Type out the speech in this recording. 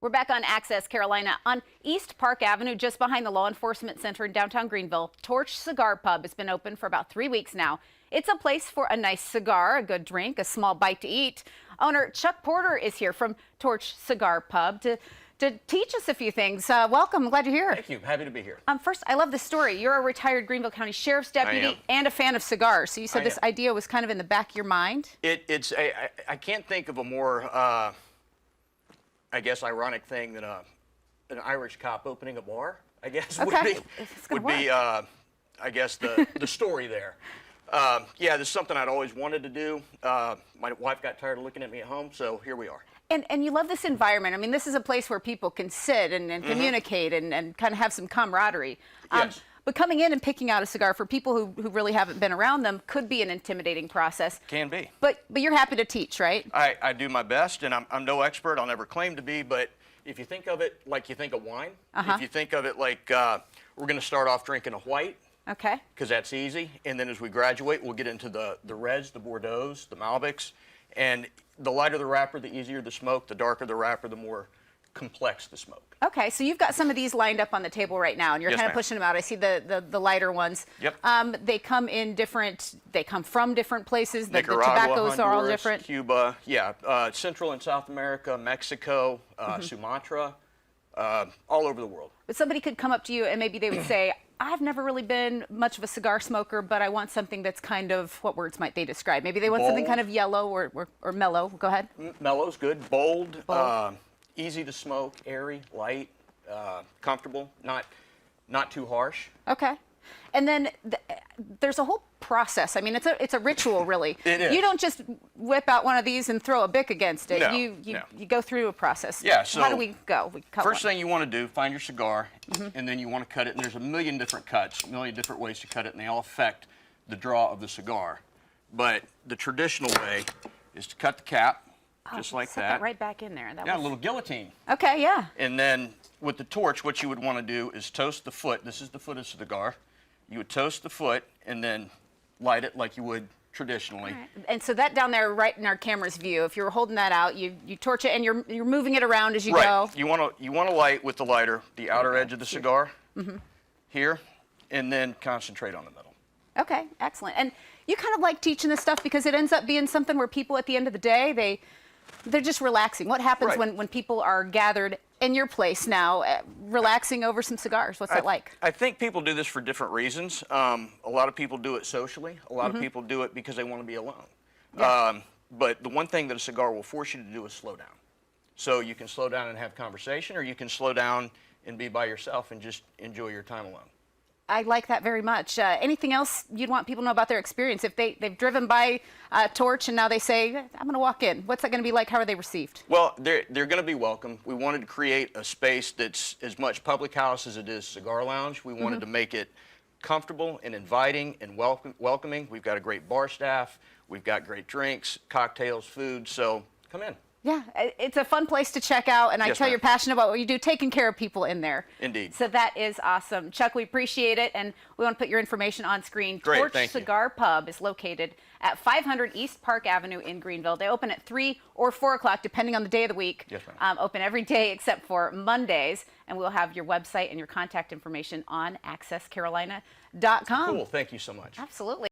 We're back on Access Carolina on East Park Avenue, just behind the Law Enforcement Center in downtown Greenville. Torch Cigar Pub has been open for about 3 weeks now. It's a place for a nice cigar, a good drink, a small bite to eat. Owner Chuck Porter is here from Torch Cigar Pub to teach us a few things. Welcome. I'm glad you're here. Thank you. Happy to be here. First, I love the story. You're a retired Greenville County Sheriff's deputy and a fan of cigars. So you said this idea was kind of in the back of your mind? I can't think of a more, I guess, ironic thing than an Irish cop opening a bar, I guess, would be I guess, the story there. Yeah, this is something I'd always wanted to do. My wife got tired of looking at me at home, so here we are. And you love this environment. I mean, this is a place where people can sit and communicate and kind of have some camaraderie. Yes. But coming in and picking out a cigar for people who really haven't been around them could be an intimidating process. Can be. But you're happy to teach, right? I do my best, and I'm no expert. I'll never claim to be, but if you think of it like you think of wine, if you think of it like we're going to start off drinking a white, okay, because that's easy, and then as we graduate, we'll get into the reds, the Bordeaux's, the Malbecs, and the lighter the wrapper, the easier the smoke, the darker the wrapper, the more complex the smoke. Okay, so you've got some of these lined up on the table right now, and you're kind of pushing them out. I see the lighter ones. Yep. They come in different, they come from different places. Nicaragua, the tobaccos Honduras, are all different. Cuba, Central and South America, Mexico, Sumatra, all over the world. But somebody could come up to you and maybe they would say, I've never really been much of a cigar smoker, but I want something that's kind of, what words might they describe? Maybe they want something kind of yellow or mellow. Go ahead. Mellow's good. Bold. Easy to smoke, airy, light, comfortable, not too harsh. Okay. And then there's a whole process. I mean, it's a ritual, really. It is. You don't just whip out one of these and throw a bic against it. No, you go through a process. Yeah. So how do we go? We cut first one. thing you want to do, find your cigar, and then you want to cut it. And there's a million different cuts, a million different ways to cut it, and they all affect the draw of the cigar. But the traditional way is to cut the cap. Just like set that right back in there. A little guillotine. Okay, yeah. And then with the torch, what you would want to do is toast the foot. This is the foot of the cigar. You would toast the foot and then light it like you would traditionally. Right. And so that down there, right in our camera's view, if you were holding that out, you torch it and you're moving it around as you go. You want to light with the lighter the outer edge of the cigar here, and then concentrate on the middle. Okay, excellent. And you kind of like teaching this stuff because it ends up being something where people at the end of the day, they're just relaxing. What happens when people are gathered in your place now, relaxing over some cigars? What's that like? I think people do this for different reasons. A lot of people do it socially. A lot of people do it because they want to be alone. Yeah. But the one thing that a cigar will force you to do is slow down. So you can slow down and have conversation, or you can slow down and be by yourself and just enjoy your time alone. I like that very much. Anything else you'd want people to know about their experience? If they've driven by Torch and now they say, I'm going to walk in, what's that going to be like? How are they received? Well, they're going to be welcome. We wanted to create a space that's as much public house as it is cigar lounge. We wanted to make it comfortable and inviting and welcoming. We've got a great bar staff. We've got great drinks, cocktails, food. So come in. Yeah, it's a fun place to check out, and I tell you're passionate about what you do, taking care of people in there. Indeed. So that is awesome. Chuck, we appreciate it, and we want to put your information on screen. Great, Torch Cigar Pub is located at 500 East Park Avenue in Greenville. They open at 3 or 4 o'clock, depending on the day of the week. Yes, ma'am. Open every day except for Mondays, and we'll have your website and your contact information on accesscarolina.com. Cool, thank you so much. Absolutely.